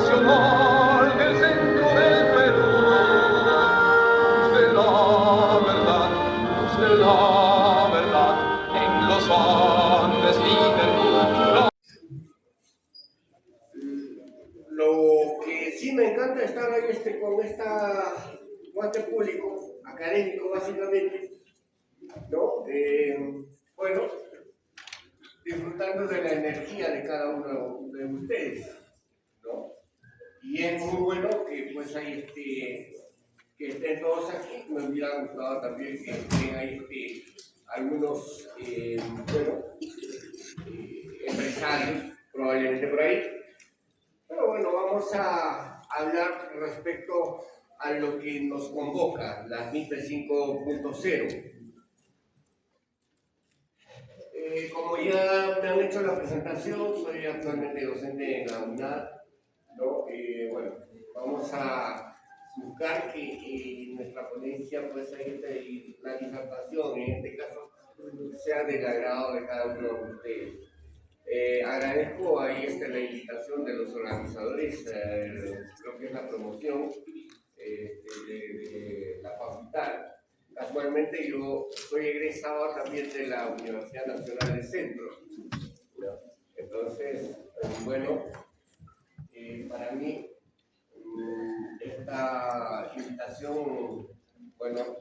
nacional del centro del Perú. Luz de la verdad, en los Andes líder cultural. Lo que sí me encanta estar ahí con este público académico básicamente, ¿no? Bueno, disfrutando de la energía de cada uno de ustedes, ¿no? Y es muy bueno que pues hay que estén todos aquí. Me hubiera gustado también que estén ahí algunos empresarios probablemente por ahí. Pero bueno, vamos a hablar respecto a lo que nos convoca, las MIPE 5.0. Como ya me han hecho la presentación, soy actualmente docente en la UNAD, ¿no? Bueno, vamos a buscar que nuestra ponencia, pues, y la disertación, en este caso, sea del agrado de cada uno de ustedes. Agradezco ahí la invitación de los organizadores, creo que es la promoción de la facultad. Casualmente yo soy egresado también de la Universidad Nacional del Centro. Entonces, bueno, para mí esta invitación, bueno,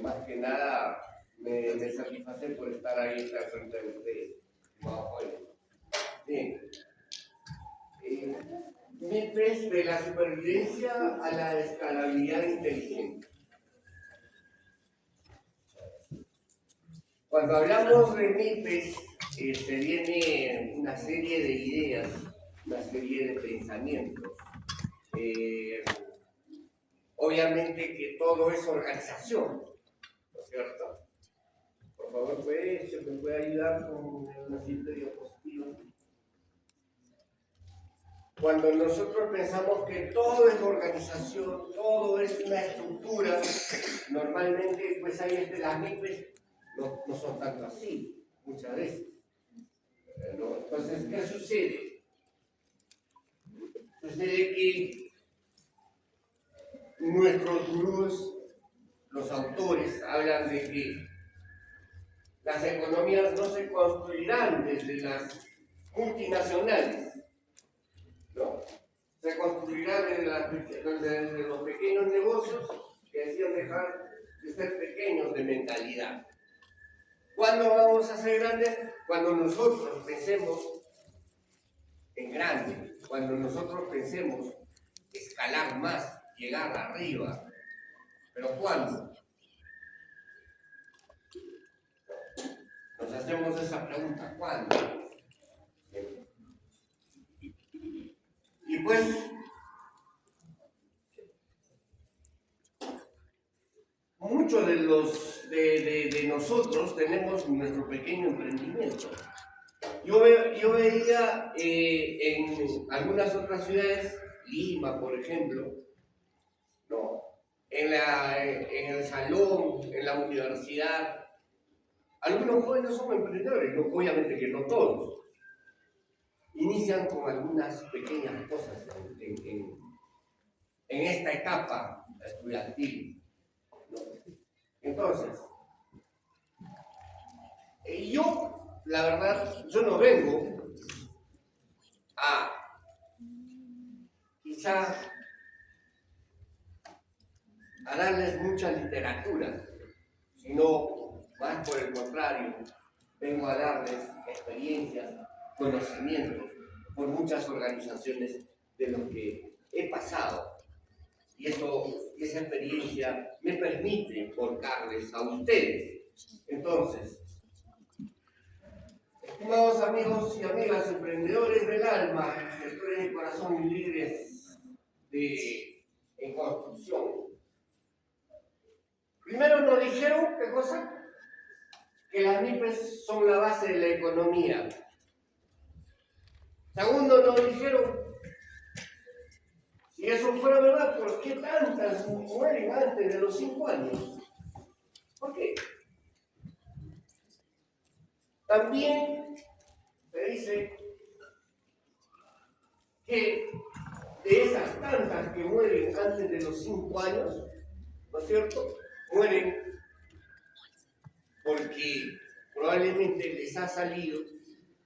más que nada me satisface por estar ahí frente a ustedes. Bien. MIPES de la supervivencia a la escalabilidad inteligente. Cuando hablamos de MIPES, se viene una serie de ideas, una serie de pensamientos. Obviamente que todo es organización, ¿no es cierto? Por favor, ¿se me puede ayudar con una siguiente diapositiva? Cuando nosotros pensamos que todo es organización, todo es una estructura, normalmente pues ahí las MIPES no son tanto así, muchas veces. ¿No? Entonces, ¿qué sucede? Sucede que nuestros gurús, los autores, hablan de que las economías no se construirán desde las multinacionales, ¿no? Se construirá desde los pequeños negocios que decían dejar de ser pequeños de mentalidad. ¿Cuándo vamos a ser grandes? Cuando nosotros pensemos en grande, cuando nosotros pensemos escalar más, llegar arriba. ¿Pero cuándo? Nos hacemos esa pregunta, ¿cuándo? Y pues, muchos de nosotros tenemos nuestro pequeño emprendimiento. Yo veía en algunas otras ciudades, Lima, por ejemplo, ¿no? En el salón, en la universidad, algunos jóvenes son emprendedores, obviamente que no todos. Inician con algunas pequeñas cosas en esta etapa estudiantil, ¿no? Entonces, la verdad, yo no vengo a quizá a darles mucha literatura, sino más por el contrario, vengo a darles experiencias, conocimientos por muchas organizaciones de los que he pasado. Y esa experiencia me permite volcarles a ustedes. Entonces, estimados amigos y amigas, emprendedores del alma, gestores de corazón y líderes en construcción. Primero nos dijeron, ¿qué cosa? Que las MIPES son la base de la economía. Segundo, nos dijeron, si eso fuera verdad, ¿por qué tantas mueren antes de los 5 años? ¿Por qué? También se dice que de esas tantas que mueren antes de los 5 años, ¿no es cierto? Mueren porque probablemente les ha salido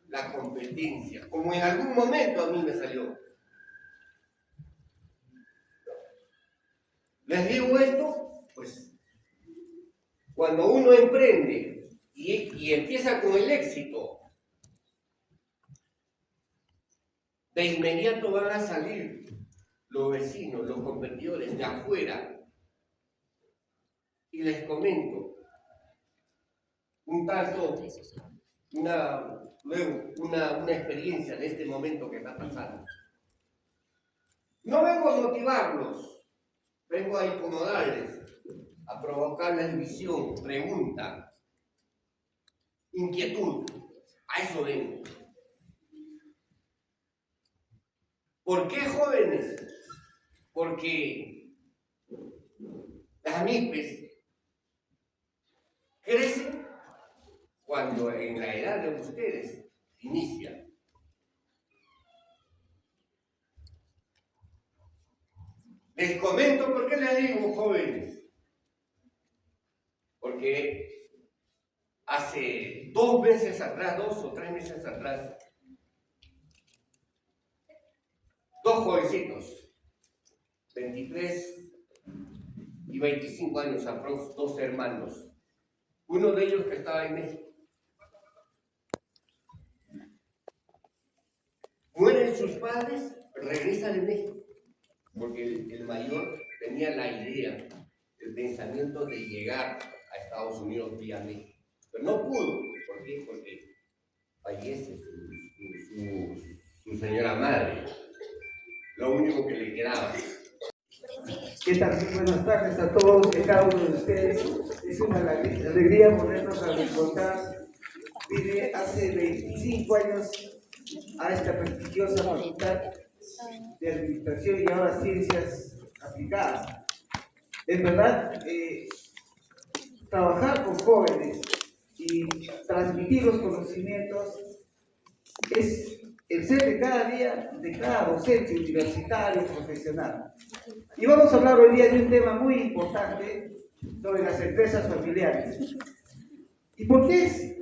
la competencia, como en algún momento a mí me salió. Les digo esto, pues, cuando uno emprende y empieza con el éxito, de inmediato van a salir los vecinos, los competidores de afuera. Y les comento un caso, una experiencia de este momento que está pasando. No vengo a motivarlos, vengo a incomodarles, a provocarles visión, pregunta, inquietud. A eso vengo. ¿Por qué jóvenes? Porque las MIPES crecen cuando en la edad de ustedes inician. Les comento por qué les digo jóvenes. Porque hace 2 meses atrás, 2 o 3 meses atrás, 2 jovencitos, 23 y 25 años, aprox, 2 hermanos. Uno de ellos que estaba en México. Mueren sus padres, regresan a México, porque el mayor tenía la idea, el pensamiento de llegar a Estados Unidos vía México. Pero no pudo. ¿Por qué? Porque fallece su señora madre. Lo único que le quedaba. ¿Qué tal? Buenas tardes a todos y a cada uno de ustedes. Es una alegría ponernos a recordar. Vine hace 25 años a esta prestigiosa facultad de Administración y ahora Ciencias Aplicadas. En verdad, trabajar con jóvenes y transmitir los conocimientos es el ser de cada día, de cada docente universitario, profesional. Y vamos a hablar hoy día de un tema muy importante sobre las empresas familiares. ¿Y por qué es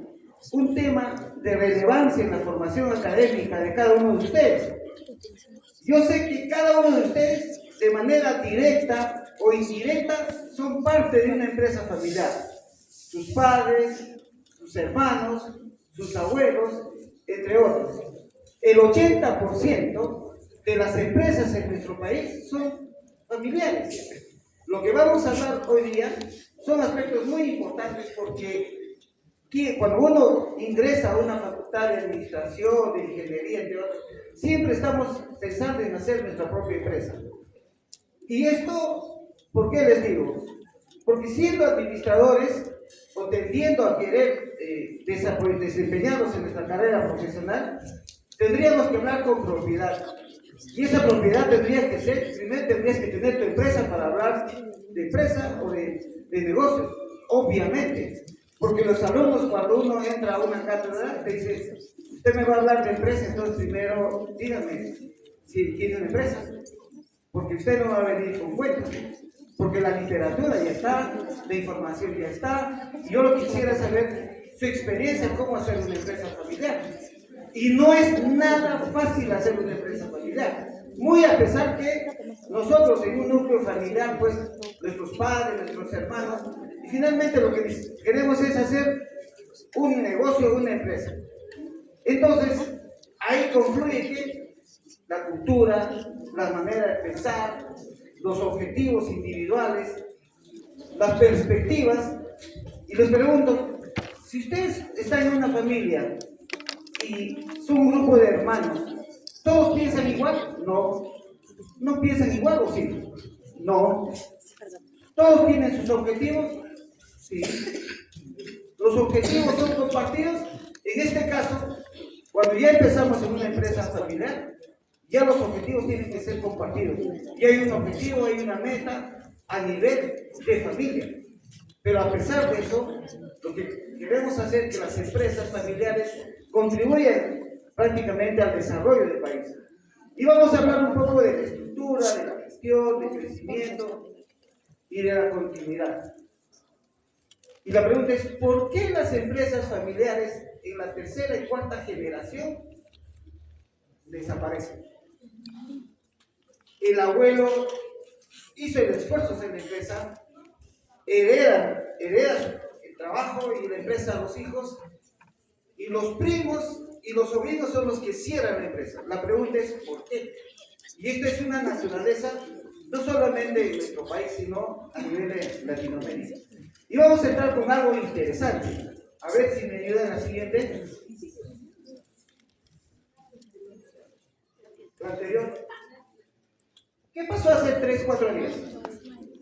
un tema de relevancia en la formación académica de cada uno de ustedes? Yo sé que cada uno de ustedes, de manera directa o indirecta, son parte de una empresa familiar. Sus padres, sus hermanos, sus abuelos, entre otros. El 80% de las empresas en nuestro país son familiares. Lo que vamos a hablar hoy día son aspectos muy importantes porque cuando uno ingresa a una facultad de administración, de ingeniería, entre otros, siempre estamos pensando en hacer nuestra propia empresa. Y esto, ¿por qué les digo? Porque siendo administradores o tendiendo a querer desempeñarnos en nuestra carrera profesional, tendríamos que hablar con propiedad. Y esa propiedad tendría que ser, primero tendrías que tener tu empresa para hablar de empresa o de negocios, obviamente. Porque los alumnos, cuando uno entra a una cátedra, te dicen, usted me va a hablar de empresa, entonces primero dígame si tiene una empresa. Porque usted no va a venir con cuentos. Porque la literatura ya está, la información ya está. Y yo lo que quisiera saber su experiencia en cómo hacer una empresa familiar. Y no es nada fácil hacer una empresa familiar. Muy a pesar que nosotros en un núcleo familiar, pues nuestros padres, nuestros hermanos, y finalmente lo que queremos es hacer un negocio, una empresa. Entonces, ahí confluye que la cultura, la manera de pensar, los objetivos individuales, las perspectivas. Y les pregunto, si ustedes están en una familia y son un grupo de hermanos, ¿todos piensan igual? No. ¿No piensan igual o sí? No. ¿Todos tienen sus objetivos? Sí. ¿Los objetivos son compartidos? En este caso, cuando ya empezamos en una empresa familiar, ya los objetivos tienen que ser compartidos. Y hay un objetivo, hay una meta a nivel de familia. Pero a pesar de eso, lo que queremos hacer es que las empresas familiares contribuyan prácticamente al desarrollo del país. Y vamos a hablar un poco de la estructura, de la gestión, del crecimiento y de la continuidad. Y la pregunta es, ¿por qué las empresas familiares en la tercera y cuarta generación desaparecen? El abuelo hizo el esfuerzo en la empresa, hereda el trabajo y la empresa a los hijos, y los primos y los sobrinos son los que cierran la empresa. La pregunta es, ¿por qué? Y esto es una naturaleza no solamente en nuestro país, sino a nivel de Latinoamérica. Y vamos a entrar con algo interesante. A ver si me ayudan a la siguiente. La anterior. ¿Qué pasó hace 3, 4 días?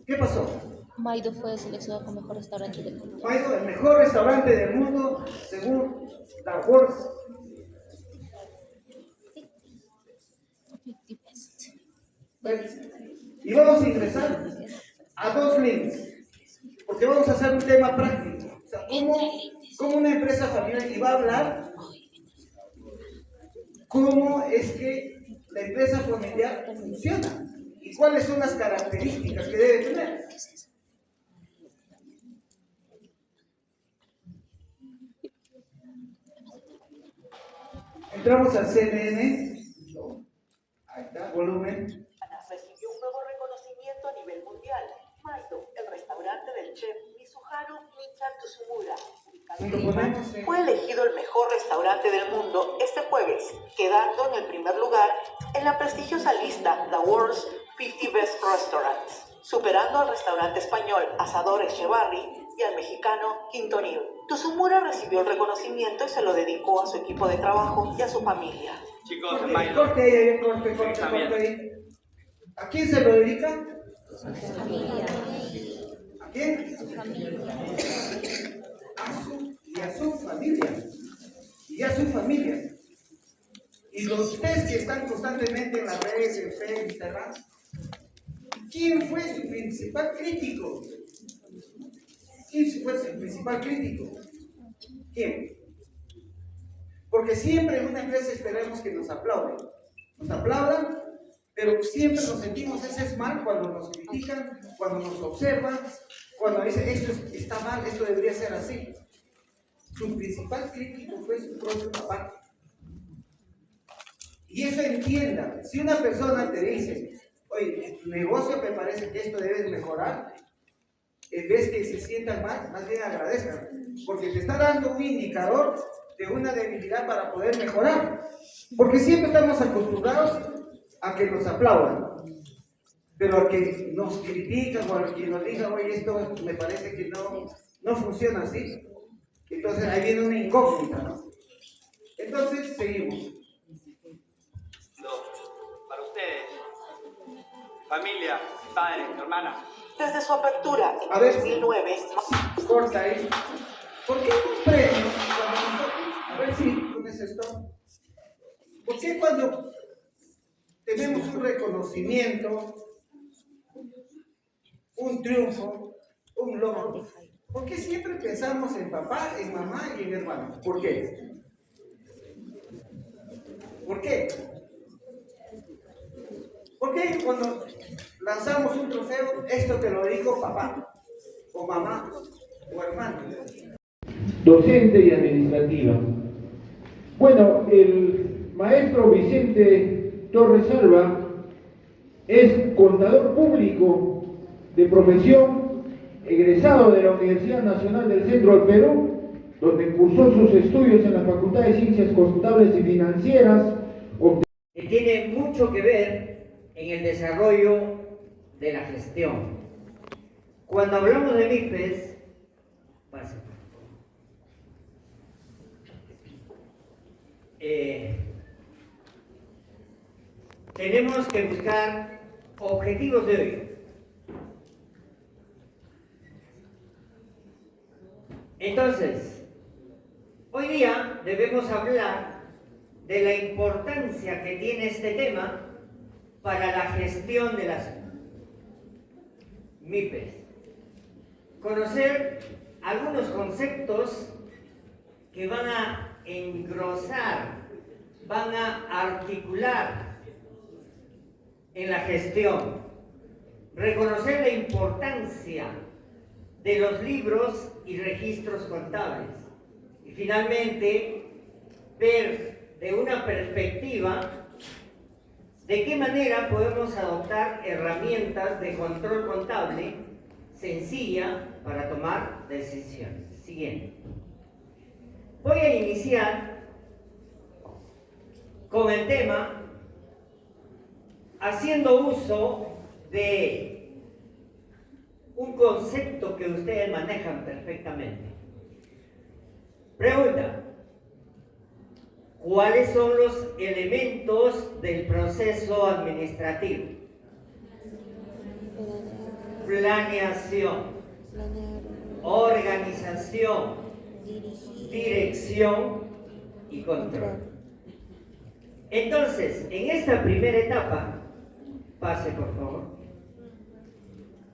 ¿Qué pasó? Maido fue seleccionado como mejor restaurante del mundo. Maido, el mejor restaurante del mundo, según The World. 50 best. Y vamos a ingresar a 2 links, porque vamos a hacer un tema práctico. O sea, ¿cómo una empresa familiar, y va a hablar cómo es que la empresa familiar funciona y cuáles son las características que debe tener. Entramos al CNN. Ahí está, volumen. Recibió un nuevo reconocimiento a nivel mundial. Maido, el restaurante del chef Mizuharu Micha Tsumura, ubicado en Lima, fue elegido el mejor restaurante del mundo este jueves, quedando en el primer lugar en la prestigiosa lista The World's 50 Best Restaurants, superando al restaurante español Asador Echevarri y al mexicano Quintonil. Tsumura recibió el reconocimiento y se lo dedicó a su equipo de trabajo y a su familia. Chicos, Corte ahí, corte ahí. ¿A quién se lo dedica? Familia. ¿A quién? Familia. A su familia. Y a su familia. Y los ustedes que están constantemente en las redes, en Facebook, Instagram, ¿quién fue su principal crítico? ¿Quién fue su principal crítico? ¿Quién? Porque siempre en una empresa esperamos que nos aplaudan. Nos aplaudan, pero siempre nos sentimos ese mal cuando nos critican, cuando nos observan, cuando dicen esto está mal, esto debería ser así. Su principal crítico fue su propio papá. Y eso entienda, si una persona te dice, oye, tu negocio me parece que esto debes mejorar, en vez que se sientan mal, más bien agradezcan, porque te está dando un indicador de una debilidad para poder mejorar. Porque siempre estamos acostumbrados a que nos aplaudan, pero a que nos critican o a que nos digan, oye, esto me parece que no funciona así. Entonces ahí viene una incógnita, ¿no? Entonces seguimos. Para ustedes, familia, padres, hermanas. Desde su apertura en A ver, 2009, corta ahí. ¿Por qué un premio cuando nosotros, a ver si pones esto, por qué cuando tenemos un reconocimiento, un triunfo, un logro, por qué siempre pensamos en papá, en mamá y en hermanos? ¿Por qué? ¿Por qué? ¿Por qué cuando lanzamos un trofeo, esto te lo dijo papá, o mamá, o hermano? Docente y administrativa. Bueno, el maestro Vicente Torres Alba es contador público de profesión, egresado de la Universidad Nacional del Centro del Perú, donde cursó sus estudios en la Facultad de Ciencias Contables y Financieras. Que tiene mucho que ver en el desarrollo de la gestión. Cuando hablamos de MIPES, tenemos que buscar objetivos de hoy. Entonces, hoy día debemos hablar de la importancia que tiene este tema para la gestión de las MIPES. Conocer algunos conceptos que van a engrosar, van a articular en la gestión, reconocer la importancia de los libros y registros contables y finalmente ver de una perspectiva de qué manera podemos adoptar herramientas de control contable sencilla para tomar decisiones. Siguiente. Voy a iniciar con el tema haciendo uso de un concepto que ustedes manejan perfectamente. Pregunta: ¿cuáles son los elementos del proceso administrativo? Planeación, organización, dirección y control. Entonces, en esta primera etapa, pase por favor,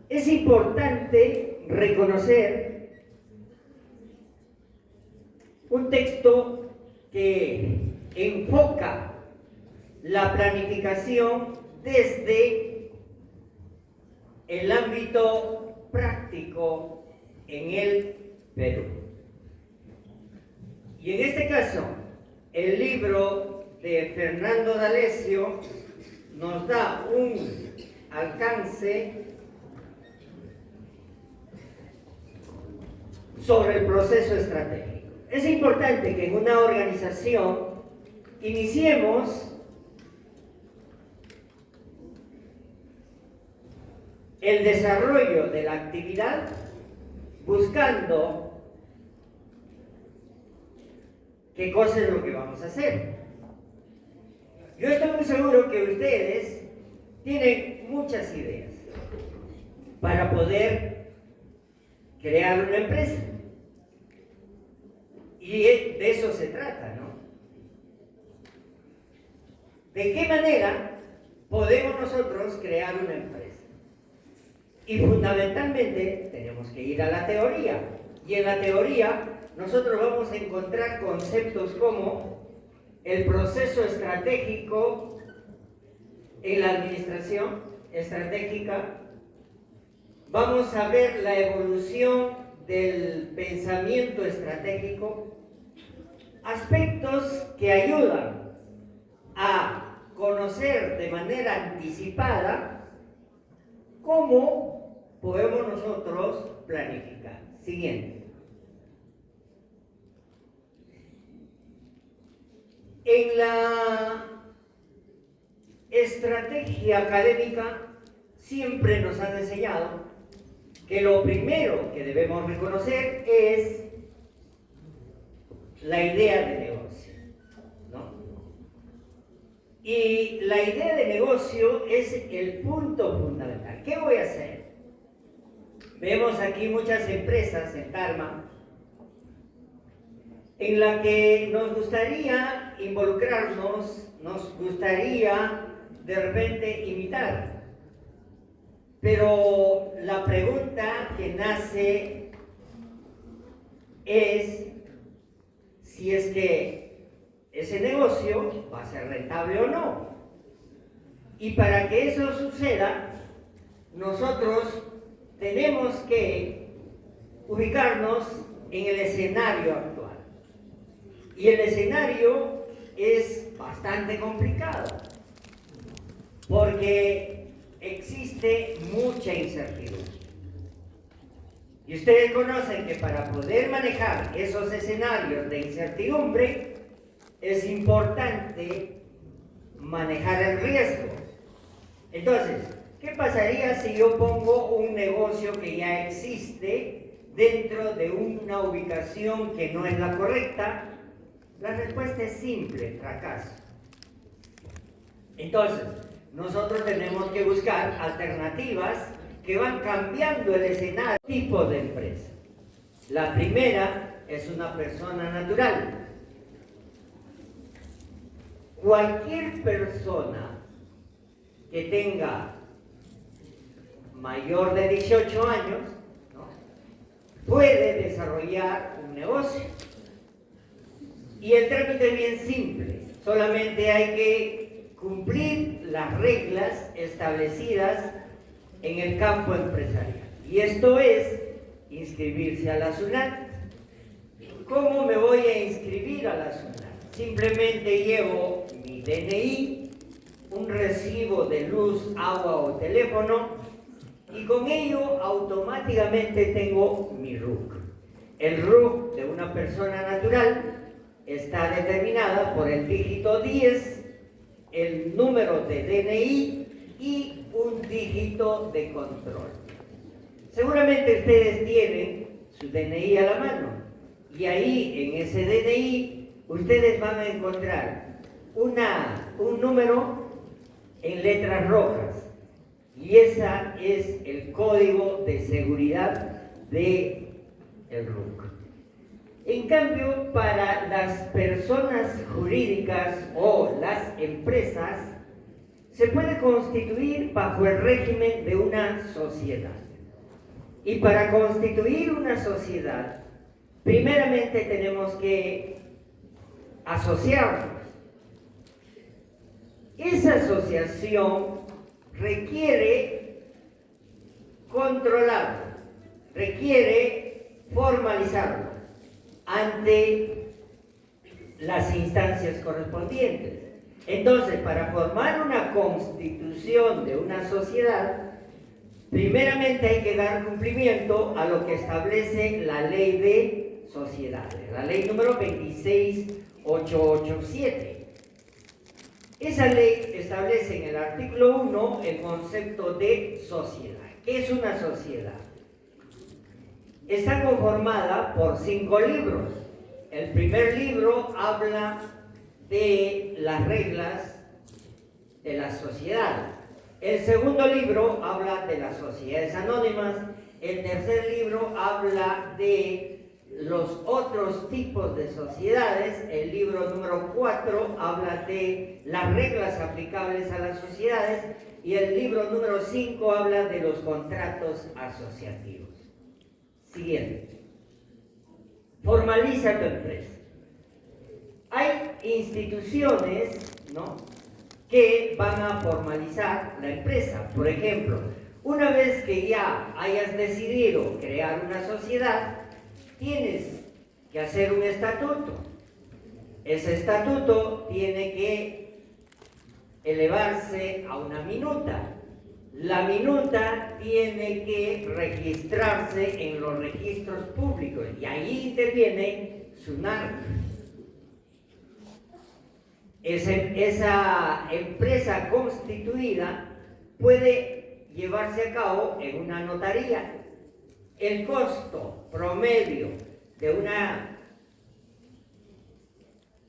es importante reconocer un texto que enfoca la planificación desde el ámbito práctico en el Perú. Y en este caso, el libro de Fernando D'Alessio nos da un alcance sobre el proceso estratégico. Es importante que en una organización iniciemos el desarrollo de la actividad buscando qué cosa es lo que vamos a hacer. Yo estoy muy seguro que ustedes tienen muchas ideas para poder crear una empresa. Y de eso se trata, ¿no? ¿De qué manera podemos nosotros crear una empresa? Y fundamentalmente tenemos que ir a la teoría. Y en la teoría nosotros vamos a encontrar conceptos como el proceso estratégico en la administración estratégica. Vamos a ver la evolución del pensamiento estratégico, aspectos que ayudan a conocer de manera anticipada cómo podemos nosotros planificar. Siguiente. En la estrategia académica siempre nos han enseñado que lo primero que debemos reconocer es la idea de negocio, ¿no? Y la idea de negocio es el punto fundamental. ¿Qué voy a hacer? Vemos aquí muchas empresas en Tarma en la que nos gustaría involucrarnos, nos gustaría de repente imitar. Pero la pregunta que nace es si es que ese negocio va a ser rentable o no. Y para que eso suceda, nosotros tenemos que ubicarnos en el escenario actual. Y el escenario es bastante complicado, porque existe mucha incertidumbre. Y ustedes conocen que para poder manejar esos escenarios de incertidumbre es importante manejar el riesgo. Entonces, ¿qué pasaría si yo pongo un negocio que ya existe dentro de una ubicación que no es la correcta? La respuesta es simple: fracaso. Entonces, nosotros tenemos que buscar alternativas que van cambiando el escenario. Tipo de empresa. La primera es una persona natural. Cualquier persona que tenga mayor de 18 años, ¿no?, puede desarrollar un negocio. Y el trámite es bien simple. Solamente hay que cumplir las reglas establecidas en el campo empresarial. Y esto es inscribirse a la SUNAT. ¿Cómo me voy a inscribir a la SUNAT? Simplemente llevo mi DNI, un recibo de luz, agua o teléfono, y con ello automáticamente tengo mi RUC. El RUC de una persona natural está determinada por el dígito 10, el número de DNI y un dígito de control. Seguramente ustedes tienen su DNI a la mano y ahí en ese DNI ustedes van a encontrar un número en letras rojas y esa es el código de seguridad del RUC. En cambio, para las personas jurídicas o las empresas, se puede constituir bajo el régimen de una sociedad. Y para constituir una sociedad, primeramente tenemos que asociarnos. Esa asociación requiere controlarlo, requiere formalizarlo ante las instancias correspondientes. Entonces, para formar una constitución de una sociedad, primeramente hay que dar cumplimiento a lo que establece la ley de sociedades, la ley número 26887. Esa ley establece en el artículo 1 el concepto de sociedad. ¿Qué es una sociedad? Está conformada por 5 libros. El primer libro habla de las reglas de la sociedad. El segundo libro habla de las sociedades anónimas. El tercer libro habla de los otros tipos de sociedades. El libro número 4 habla de las reglas aplicables a las sociedades. Y el libro número 5 habla de los contratos asociativos. Siguiente. Formaliza tu empresa. Hay instituciones, ¿no?, que van a formalizar la empresa. Por ejemplo, una vez que ya hayas decidido crear una sociedad, tienes que hacer un estatuto. Ese estatuto tiene que elevarse a una minuta. La minuta tiene que registrarse en los registros públicos y ahí interviene SUNAT. Esa empresa constituida puede llevarse a cabo en una notaría. El costo promedio de una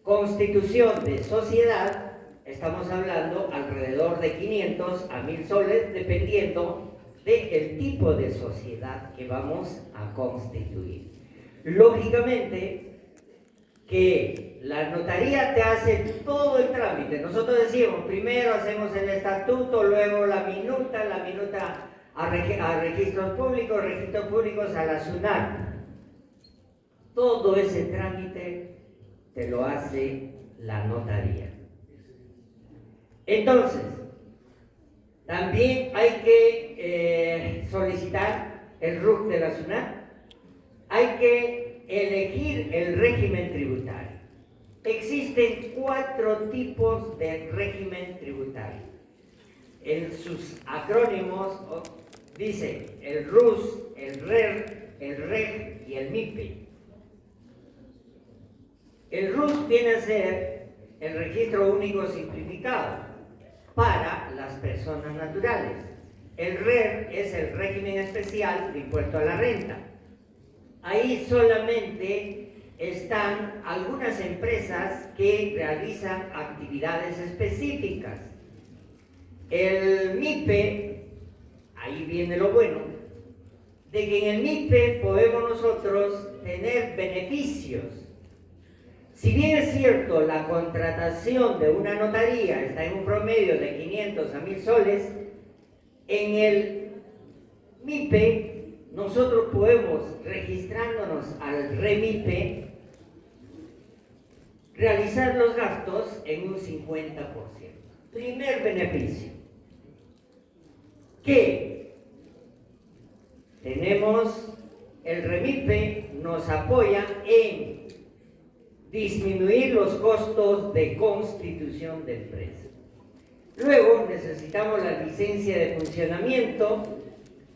constitución de sociedad, estamos hablando alrededor de 500 a 1000 soles, dependiendo del tipo de sociedad que vamos a constituir. Lógicamente que la notaría te hace todo el trámite. Nosotros decimos, primero hacemos el estatuto, luego la minuta a registros públicos a la SUNAT. Todo ese trámite te lo hace la notaría. Entonces, también hay que solicitar el RUC de la SUNAT, hay que elegir el régimen tributario. Existen 4 tipos de régimen tributario. En sus acrónimos dice el RUS, el RER, el REG y el MIPE. El RUS viene a ser el registro único simplificado para las personas naturales. El RER es el régimen especial de impuesto a la renta. Ahí solamente están algunas empresas que realizan actividades específicas. El MIPE, ahí viene lo bueno, de que en el MIPE podemos nosotros tener beneficios. Si bien es cierto, la contratación de una notaría está en un promedio de 500 a 1000 soles, en el MIPE nosotros podemos, registrándonos al REMIPE, realizar los gastos en un 50%. Primer beneficio, que tenemos, el REMIPE nos apoya en disminuir los costos de constitución de empresa. Luego necesitamos la licencia de funcionamiento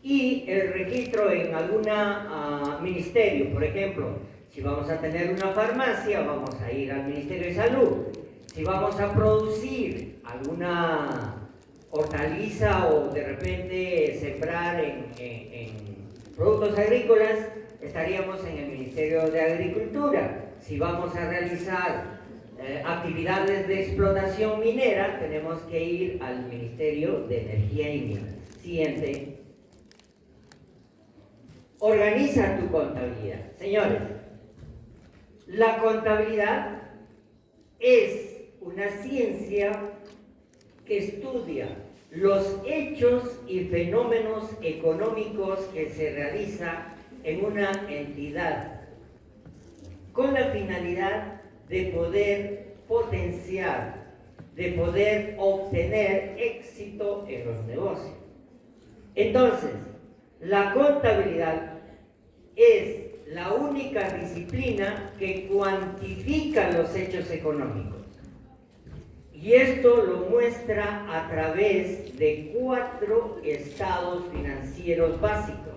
y el registro en algún ministerio. Por ejemplo, si vamos a tener una farmacia, vamos a ir al Ministerio de Salud. Si vamos a producir alguna hortaliza o de repente sembrar en productos agrícolas, estaríamos en el Ministerio de Agricultura. Si vamos a realizar actividades de explotación minera, tenemos que ir al Ministerio de Energía y Minas. Siguiente. Organiza tu contabilidad. Señores, la contabilidad es una ciencia que estudia los hechos y fenómenos económicos que se realizan en una entidad con la finalidad de poder potenciar, de poder obtener éxito en los negocios. Entonces, la contabilidad es la única disciplina que cuantifica los hechos económicos. Y esto lo muestra a través de 4 estados financieros básicos: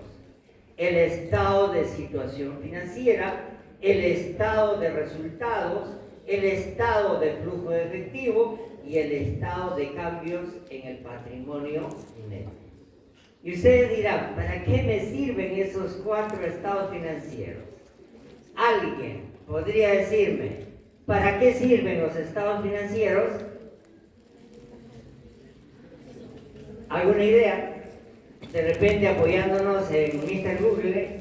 el estado de situación financiera, el estado de resultados, el estado de flujo de efectivo y el estado de cambios en el patrimonio neto. Y ustedes dirán, ¿para qué me sirven esos 4 estados financieros? ¿Alguien podría decirme para qué sirven los estados financieros? ¿Alguna idea? De repente apoyándonos en Mr. Google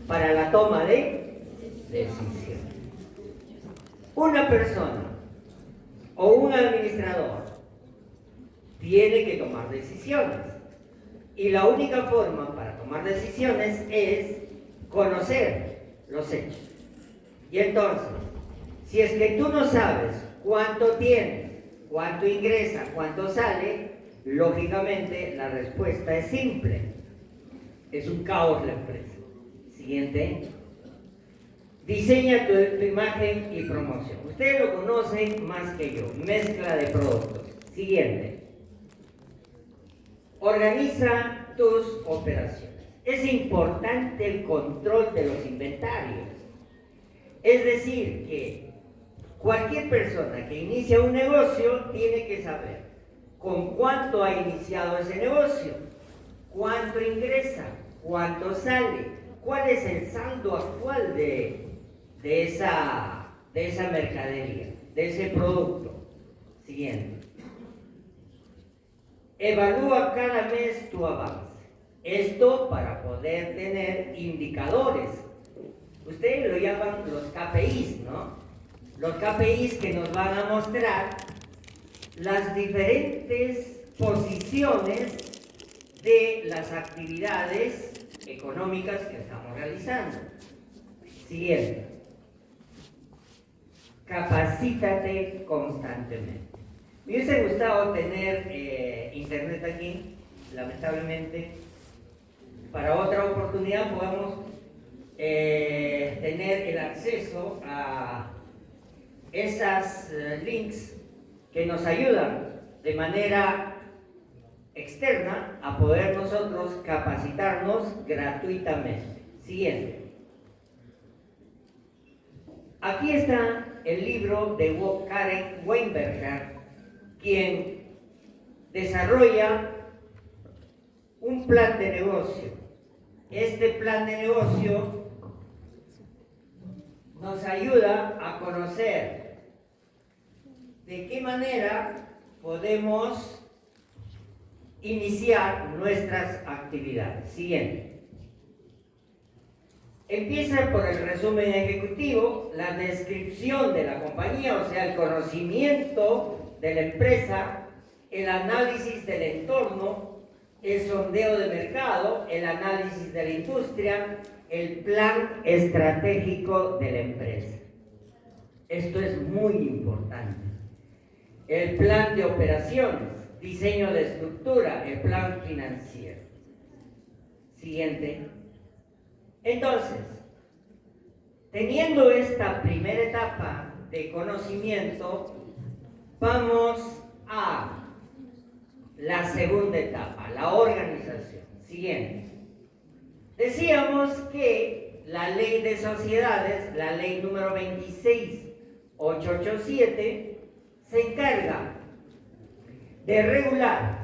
para la toma de decisión. Una persona o un administrador tiene que tomar decisiones. Y la única forma para tomar decisiones es conocer los hechos. Y entonces, si es que tú no sabes cuánto tienes, cuánto ingresa, cuánto sale, lógicamente la respuesta es simple. Es un caos la empresa. Siguiente. Diseña tu imagen y promoción. Ustedes lo conocen más que yo. Mezcla de productos. Siguiente. Organiza tus operaciones. Es importante el control de los inventarios. Es decir, que cualquier persona que inicia un negocio tiene que saber con cuánto ha iniciado ese negocio, cuánto ingresa, cuánto sale, cuál es el saldo actual de esa mercadería, de ese producto. Siguiente. Evalúa cada mes tu avance. Esto para poder tener indicadores. Ustedes lo llaman los KPIs, ¿no? Los KPIs que nos van a mostrar las diferentes posiciones de las actividades económicas que estamos realizando. Siguiente. Capacítate constantemente. Me hubiese gustado tener internet aquí, lamentablemente. Para otra oportunidad podamos tener el acceso a esas links que nos ayudan de manera externa a poder nosotros capacitarnos gratuitamente. Siguiente. Aquí está el libro de Karen Weinberger, quien desarrolla un plan de negocio. Este plan de negocio nos ayuda a conocer de qué manera podemos iniciar nuestras actividades. Siguiente. Empieza por el resumen ejecutivo, la descripción de la compañía, o sea, el conocimiento de la empresa, el análisis del entorno, el sondeo de mercado, el análisis de la industria, el plan estratégico de la empresa. Esto es muy importante. el plan de operaciones, diseño de estructura, el plan financiero. Siguiente. Entonces, teniendo esta primera etapa de conocimiento, vamos a la segunda etapa, la organización. Siguiente. Decíamos que la ley de sociedades, la ley número 26887, se encarga de regular